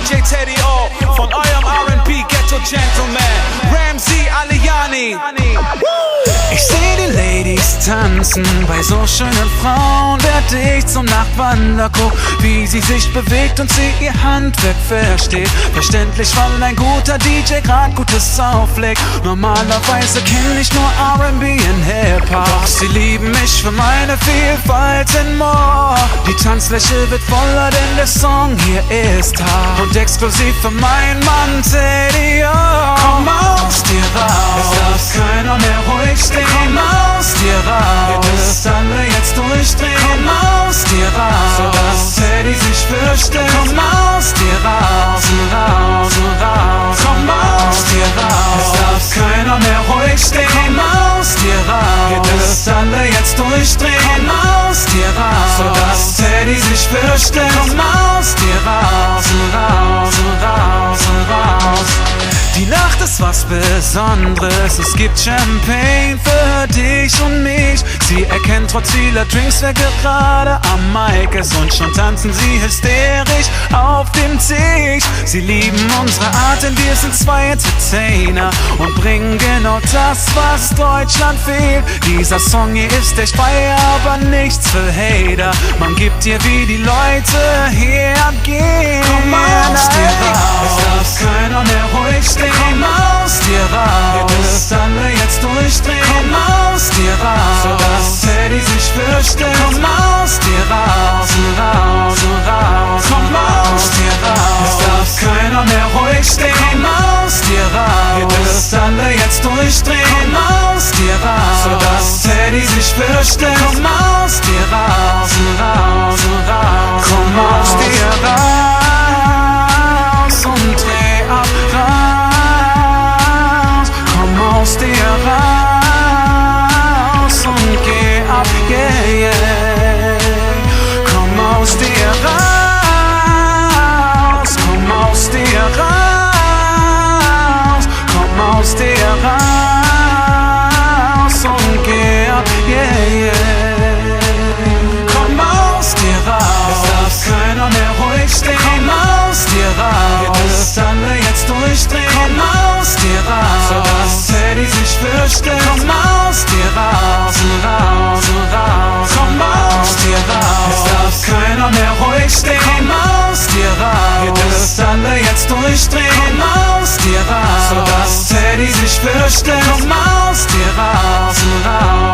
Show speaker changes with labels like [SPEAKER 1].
[SPEAKER 1] DJ Teddy O von eurem R&B Ghetto Gentleman Ramsey Aliani.
[SPEAKER 2] Ich seh die Ladies tanzen bei so schönen Frauen, werd ich zum Nachwander, guck, wie sie sich bewegt und sie ihr Handwerk versteht. Verständlich, weil ein guter DJ grad Gutes auflegt. Normalerweise kenn ich nur R&B und Hip-Hop, doch sie lieben mich für meine Vielfalt in More. Die Tanzfläche wird voller, denn der Song hier ist hart und exklusiv für meinen Mann Teddy O. Komm aus dir raus, es darf keiner mehr ruhig stehen. Komm aus dir raus, ihr dürft alle jetzt durchdrehen. Komm aus dir raus, sodass Teddy sich fürchtet. Komm aus dir raus, raus, raus. Komm aus dir raus, es darf keiner mehr ruhig stehen. Komm aus dir raus, ihr dürft alle jetzt durchdrehen. Komm aus dir raus, sodass Teddy sich fürchtet. Komm aus dir raus, raus, raus, raus. Die Nacht ist was Besonderes, es gibt Champagne für dich und mich. Sie erkennt trotz vieler Drinks, wer gerade am Mic ist, und schon tanzen sie hysterisch auf dem Tisch. Sie lieben unsere Art, denn wir sind zwei Entertainer und bringen genau das, was Deutschland fehlt. Dieser Song hier ist echt Feier, aber nichts für Hater. Man gibt dir, wie die Leute hier abgehen. Komm aus dir raus, es darf keiner mehr ruhig stehen. Komm aus dir raus, ihr dürft alle jetzt durchdrehen. Komm aus dir raus, sodass Teddy sich fürchtet. Komm aus dir raus, raus, raus. Komm aus dir raus, es darf keiner mehr ruhig stehen. Komm aus dir raus, ihr dürft alle jetzt durchdrehen. Komm aus dir raus, sodass Teddy sich fürchtet. Komm aus dir raus, raus, raus. Komm aus dir raus und dreh ab, raus. Komm aus dir raus und geh ab, yeah, yeah. Komm aus dir raus, komm aus dir raus, komm aus dir raus und geh ab, yeah, yeah. Komm aus dir raus, es darf keiner mehr ruhig stehen. Komm aus dir raus, ihr dürft alle jetzt durchdrehen. Komm aus dir raus, sodass Teddy sich fürchtet. Komm aus dir raus, raus, raus. Komm aus dir raus, es darf keiner mehr ruhig stehen. Komm aus dir raus, ihr dürft alle jetzt durchdrehen. Komm aus dir raus, sodass Teddy sich fürchtet. Komm aus dir raus, raus.